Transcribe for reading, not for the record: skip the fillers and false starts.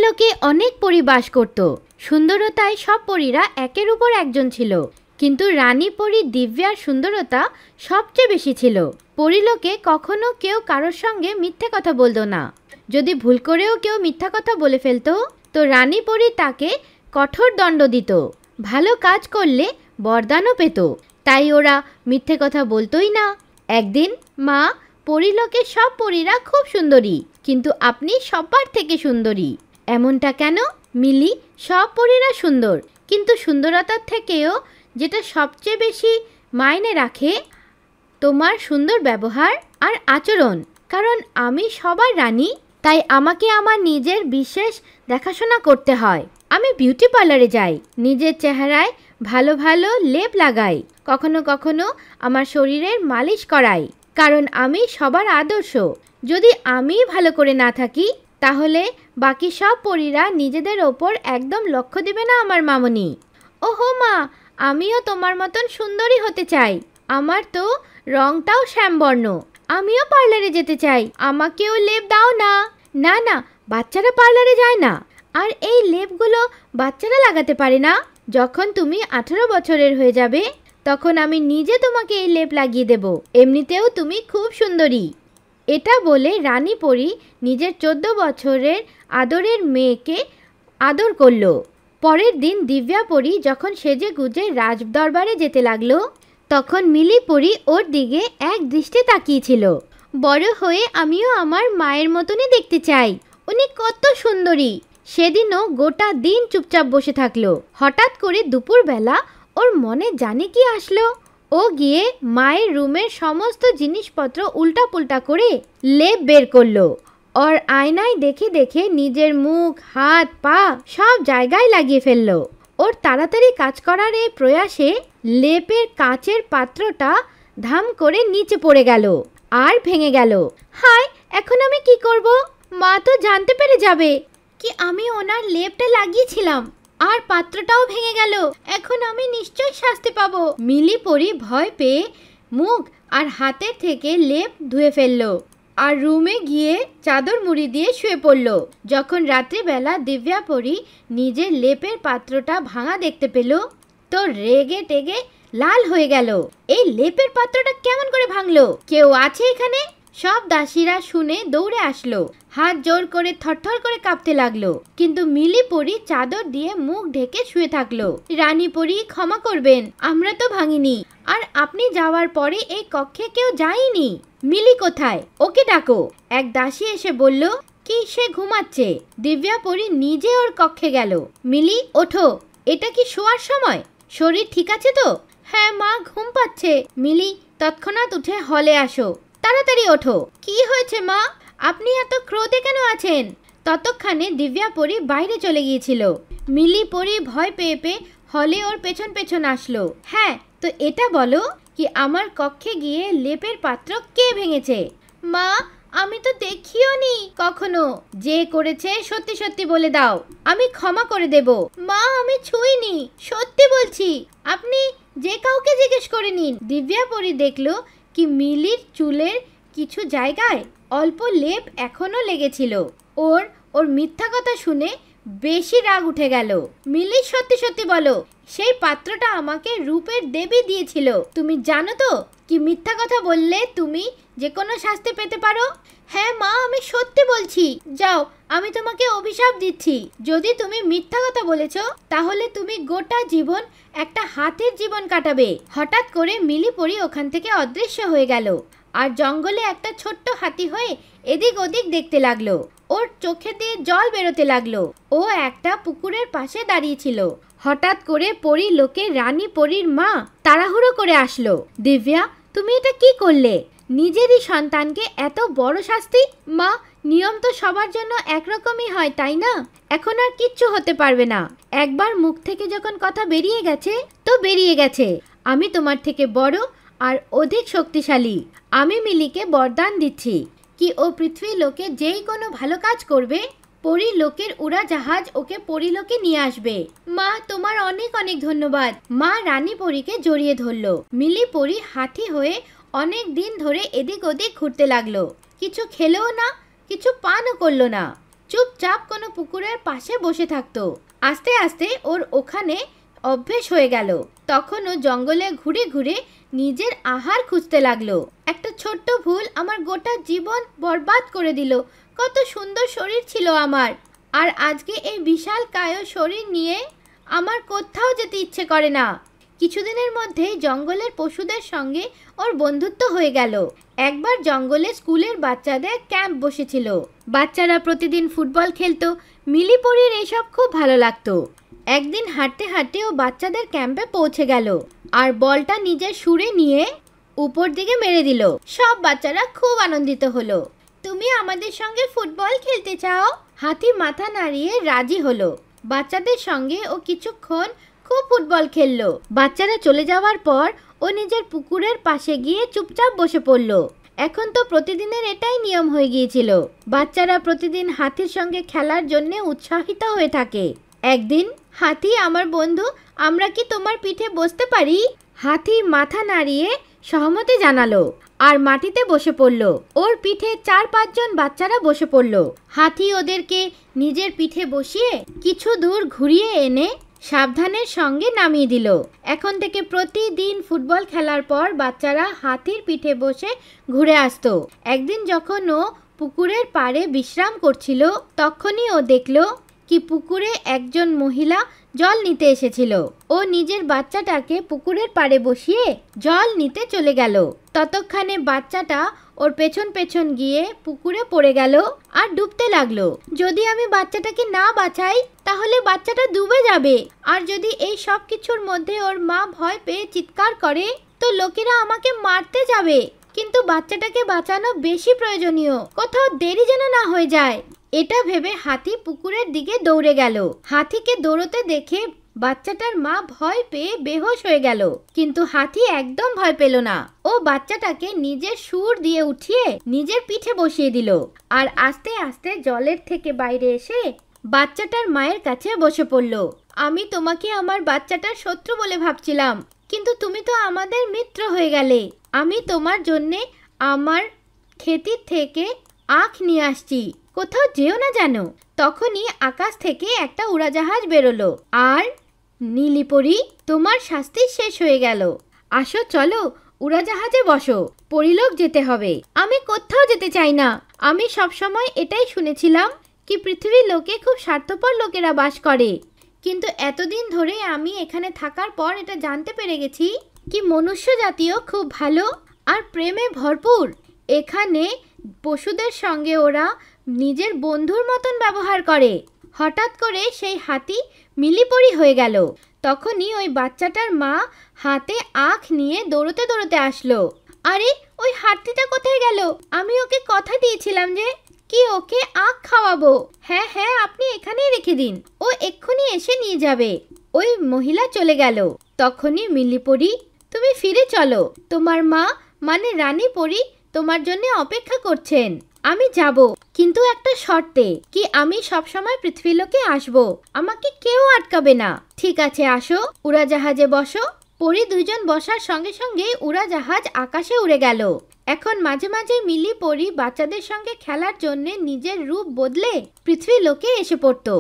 পরিলোকে অনেক পরী বাস করত। সুন্দরতায় সব পরীরা একের উপর একজন ছিল, কিন্তু রানী পরী দিব্যার সুন্দরতা সবচেয়ে বেশি ছিল। পরিলোকে কখনো কেউ কারোর সঙ্গে মিথ্যে কথা বলতো না। যদি ভুল করেও কেউ মিথ্যা কথা বলে ফেলতো তো রানী পরী তাকে কঠোর দণ্ড দিত। ভালো কাজ করলে বরদানও পেত, তাই ওরা মিথ্যে কথা বলতোই না। একদিন, মা, পরিলোকে সব পরীরা খুব সুন্দরী, কিন্তু আপনি সবার থেকে সুন্দরী। এমনটা কেন? মিলি, সব পরীরা সুন্দর, কিন্তু সুন্দরতার থেকেও যেটা সবচেয়ে বেশি মাইনে রাখে তোমার সুন্দর ব্যবহার আর আচরণ। কারণ আমি সবার রানী, তাই আমাকে আমার নিজের বিশেষ দেখাশোনা করতে হয়। আমি বিউটি পার্লারে যাই, নিজের চেহারায় ভালো ভালো লেপ লাগাই, কখনো কখনো আমার শরীরের মালিশ করাই, কারণ আমি সবার আদর্শ। যদি আমি ভালো করে না থাকি তাহলে বাকি সব পরীরা নিজেদের ওপর একদম লক্ষ্য দেবে না আমার মামনি। ওহো মা, আমিও তোমার মতন সুন্দরী হতে চাই। আমার তো রংটাও শ্যামবর্ণ। আমিও পার্লারে যেতে চাই, আমাকেও লেপ দাও না। না না, বাচ্চারা পার্লারে যায় না, আর এই লেপগুলো বাচ্চারা লাগাতে পারে না। যখন তুমি 18 বছরের হয়ে যাবে তখন আমি নিজে তোমাকে এই লেপ লাগিয়ে দেব। এমনিতেও তুমি খুব সুন্দরী। এটা বলে রানী পরী নিজের 14 বছরের আদরের মেয়েকে আদর করল। পরের দিন দিব্যা পরী যখন সেজে গুজে রাজ দরবারে যেতে লাগলো তখন মিলি পরী ওর দিকে এক দৃষ্টে তাকিয়েছিল। বড় হয়ে আমিও আমার মায়ের মতনই দেখতে চাই, উনি কত সুন্দরী। সেদিনও গোটা দিন চুপচাপ বসে থাকলো। হঠাৎ করে দুপুরবেলা ওর মনে জানে কি আসলো। ও গিয়ে মায়ের রুমের সমস্ত জিনিসপত্র উল্টা পুল্টা করে লেপ বের করলো। ওর আয়নায় দেখে দেখে নিজের মুখ, হাত, পা সব জায়গায় লাগিয়ে ফেললো। ওর তাড়াতাড়ি কাজ করার এই প্রয়াসে লেপের কাচের পাত্রটা ধাম করে নিচে পড়ে গেল আর ভেঙে গেল। হায়, এখন আমি কি করব? মা তো জানতে পেরে যাবে কি আমি ওনার লেপটা লাগিয়েছিলাম, আর পাত্রটাও ভেঙে গেল। এখন আমি নিশ্চয়ই শাস্তি পাবো। মিলি পরী ভয় পেয়ে মুখ আর হাতের থেকে লেপ ধুয়ে ফেললো আর রুমে গিয়ে চাদর মুড়ি দিয়ে শুয়ে পড়ল। যখন রাত্রিবেলা দিব্যা পরী নিজের লেপের পাত্রটা ভাঙা দেখতে পেল তো রেগে টেগে লাল হয়ে গেল। এই লেপের পাত্রটা কেমন করে ভাঙলো? কেউ আছে এখানে? সব দাসীরা শুনে দৌড়ে আসলো, হাত জোর করে থরথর করে কাঁপতে লাগলো। কিন্তু মিলি পরী চাদর দিয়ে মুখ ঢেকে শুয়ে থাকলো। রানী পরী, ক্ষমা করবেন, আমরা তো ভাঙিনি, আর আপনি যাওয়ার পরে এই কক্ষে কেউ যায়নি। মিলি কোথায়? ওকে ডাকো। এক দাসী এসে বলল কি সে ঘুমাচ্ছে। দিব্যা পরী নিজে ওর কক্ষে গেল। মিলি, ওঠো, এটা কি শোয়ার সময়? শরীর ঠিক আছে তো? হ্যাঁ মা, ঘুম পাচ্ছে। মিলি, তৎক্ষণাৎ উঠে হলে আসো, তাড়াতাড়ি ওঠো। কি হয়েছে মা? আপনি এত ক্রোধে কেন আছেন? ততক্ষণে দিব্যা পরী বাইরে চলে গিয়েছিল। মিলি পরী ভয় পেয়ে পেয়ে হলে ওর পেছন পেছন আসলো। হ্যাঁ, তো এটা বলো কি আমার কক্ষে গিয়ে লেপের পাত্র কে ভেঙেছে? মা, আমি তো দেখিও নি কখনো। যে করেছে সত্যি সত্যি বলে দাও, আমি ক্ষমা করে দেব। মা, আমি ছুঁইনি, সত্যি বলছি। আপনি যে কাউকে জিজ্ঞেস করে নিন। দিব্যা পরী দেখলো কি মিলির চুলের কিছু জায়গায় অল্প লেপ এখনো লেগেছিল। ওর মিথ্যা কথা শুনে বেশি রাগ উঠে গেল। মিলি, সত্যি সত্যি বলো, সেই পাত্রটা আমাকে রূপের দেবী দিয়েছিল। তুমি জানো তো কি মিথ্যা কথা বললে তুমি যে কোনো শাস্তি পেতে পারো। হ্যাঁ মা, আমি সত্যি বলছি। যাও, আমি তোমাকে অভিশাপ দিচ্ছি। যদি তুমি মিথ্যা কথা বলেছো তাহলে তুমি গোটা জীবন একটা হাতির জীবন কাটাবে। হঠাৎ করে মিলি পরী ওখান থেকে অদৃশ্য হয়ে গেল আর জঙ্গলে একটা ছোট্ট হাতি হয়ে এদিক ওদিক দেখতে লাগলো। ওর চোখে দিয়ে জল বেরোতে লাগলো। ও একটা পুকুরের পাশে দাঁড়িয়েছিল। হঠাৎ করে পরী লোকে রানী পরীর মা তাড়াহুড়ো করে আসলো। দিব্যা, তুমি এটা কি করলে? নিজেরই সন্তানকে এত বড় শাস্তি? মা, নিয়ম তো সবার জন্য একরকমই হয়, তাই না? এখন আর কিচ্ছু হতে পারবে না। একবার মুখ থেকে যখন কথা বেরিয়ে গেছে তো বেরিয়ে গেছে। আমি তোমার থেকে বড় আর অধিক শক্তিশালী। আমি মিলিকে বরদান দিচ্ছি কি ও পৃথিবী লোকে যেই কোনো ভালো কাজ করবে পরী লোকের উড়াজাহাজ ওকে পরীলোকে নিয়ে আসবে। মা, তোমার অনেক অনেক ধন্যবাদ। মা রানী পরীকে জড়িয়ে ধরলো। মিলি পরী হাতি হয়ে অনেক দিন ধরে এদিক ওদিক ঘুরতে লাগলো। কিছু খেলেও না, কিছু পানও করলো না। চুপচাপ কোনো পুকুরের পাশে বসে থাকতো। আস্তে আস্তে ওর ওখানে অভ্যেস হয়ে গেল। তখন ও জঙ্গলে ঘুরে ঘুরে নিজের আহার খুঁজতে লাগলো। একটা ছোট্ট ভুল আমার গোটা জীবন বরবাদ করে দিল। কত সুন্দর শরীর ছিল আমার, আর আজকে এই বিশাল কায় শরীর নিয়ে আমার কোথাও যেতে ইচ্ছে করে না। কিছুদিনের মধ্যেই জঙ্গলের পশুদের সঙ্গে ওর বন্ধুত্ব হয়ে গেল। একবার জঙ্গলে স্কুলের বাচ্চাদের ক্যাম্প বসেছিল। বাচ্চারা প্রতিদিন ফুটবল খেলতো। মিলিপরির এইসব খুব ভালো লাগতো। একদিন হাঁটতে হাঁটতে ও বাচ্চাদের ক্যাম্পে পৌঁছে গেল আর বলটা নিজের সুরে নিয়ে উপর দিকে মেরে দিল। সব বাচ্চারা খুব আনন্দিত হলো। তুমি আমাদের সঙ্গে ফুটবল খেলতে চাও? হাতি মাথা নাড়িয়ে রাজি হলো। বাচ্চাদের সঙ্গে ও কিছুক্ষণ খুব ফুটবল খেললো। বাচ্চারা চলে যাওয়ার পর ও নিজের পুকুরের পাশে গিয়ে চুপচাপ বসে পড়ল। এখন তো প্রতিদিনের এটাই নিয়ম হয়ে গিয়েছিল। বাচ্চারা প্রতিদিন হাতির সঙ্গে খেলার জন্য উৎসাহিত হয়ে থাকে। একদিন, হাতি আমার বন্ধু, আমরা কি তোমার পিঠে বসতে পারি? হাতি মাথা নাড়িয়ে সহমতি জানালো আর মাটিতে বসে পড়ল। ওর পিঠে 4-5 জন বাচ্চারা বসে পড়ল। হাতি ওদেরকে নিজের পিঠে বসিয়ে কিছু দূর ঘুরিয়ে এনে সাবধানের সঙ্গে নামিয়ে দিল। এখন থেকে প্রতিদিন ফুটবল খেলার পর বাচ্চারা হাতির পিঠে বসে ঘুরে আসতো। একদিন যখন ও পুকুরের পাড়ে বিশ্রাম করছিল, তখনই ও দেখল কি পুকুরে একজন মহিলা জল নিতে এসেছিল। ও নিজের বাচ্চাটাকে পুকুরের পাড়ে বসিয়ে জল নিতে চলে গেল। ততক্ষণে বাচ্চাটা ওর পেছন পেছন গিয়ে পুকুরে পড়ে গেল আর ডুবতে লাগলো। যদি আমি বাচ্চাটাকে না বাঁচাই তাহলে বাচ্চাটা ডুবে যাবে, আর যদি এই সব কিছুর মধ্যে ওর মা ভয় পেয়ে চিৎকার করে তো লোকেরা আমাকে মারতে যাবে। কিন্তু বাচ্চাটাকে বাঁচানো বেশি প্রয়োজনীয়, কোথাও দেরি যেন না হয়ে যায়। এটা ভেবে হাতি পুকুরের দিকে দৌড়ে গেল। হাতিকে দৌড়তে দেখে বাচ্চাটার মা ভয় পেয়ে বেহুশ হয়ে গেল। কিন্তু হাতি একদম ভয় পেল না। ও বাচ্চাটাকে নিজের সুর দিয়ে উঠিয়ে নিজের পিঠে বসিয়ে দিল আর আস্তে আস্তে জলের থেকে বাইরে এসে বাচ্চাটার মায়ের কাছে বসে পড়ল। আমি তোমাকে আমার বাচ্চাটার শত্রু বলে ভাবছিলাম, কিন্তু তুমি তো আমাদের মিত্র হয়ে গেলে। আমি তোমার জন্যে আমার ক্ষেতির থেকে আখ নিয়ে আসছি, কোথাও যেও না জানো। তখনই আকাশ থেকে একটা উড়াজাহাজ বেরোলো আর নীলিপরি, তোমার শাস্তি শেষ হয়ে গেল। আসো চলো উড়াজাহাজে বসো, পরিলোক যেতে হবে। আমি কোথাও যেতে চাই না। আমি সবসময় এটাই শুনেছিলাম কি পৃথিবীর লোকে খুব স্বার্থপর লোকেরা বাস করে, কিন্তু এতদিন ধরে আমি এখানে থাকার পর এটা জানতে পেরে গেছি কি মনুষ্য জাতীয় খুব ভালো আর প্রেমে ভরপুর। এখানে পশুদের সঙ্গে ওরা নিজের বন্ধুর মতন ব্যবহার করে। হঠাৎ করে সেই হাতি মিলিপরি হয়ে গেল। তখনই ওই বাচ্চাটার মা হাতে আখ নিয়ে দৌড়তে দৌড়তে আসলো। আরে, ওই হাতিটা কোথায় গেল? আমি ওকে কথা দিয়েছিলাম যে কি ওকে আখ খাওয়াবো। হ্যাঁ হ্যাঁ, আপনি এখানেই রেখে দিন, ও এক্ষুনি এসে নিয়ে যাবে। ওই মহিলা চলে গেল। তখনই মিলিপরি, তুমি ফিরে চলো, তোমার মা মানে রানী পরি তোমার জন্য অপেক্ষা করছেন। আমি যাব, কিন্তু একটা শর্তে, কি আমি সবসময় পৃথিবীলোকে আসবো, আমাকে কেউ আটকাবে না। ঠিক আছে, আসো, উড়াজাহাজে বসো। পরি দুইজন বসার সঙ্গে সঙ্গে উড়াজাহাজ আকাশে উড়ে গেল। এখন মাঝে মাঝে মিলি পরি বাচ্চাদের সঙ্গে খেলার জন্য নিজের রূপ বদলে পৃথিবীলোকে এসে পড়তো।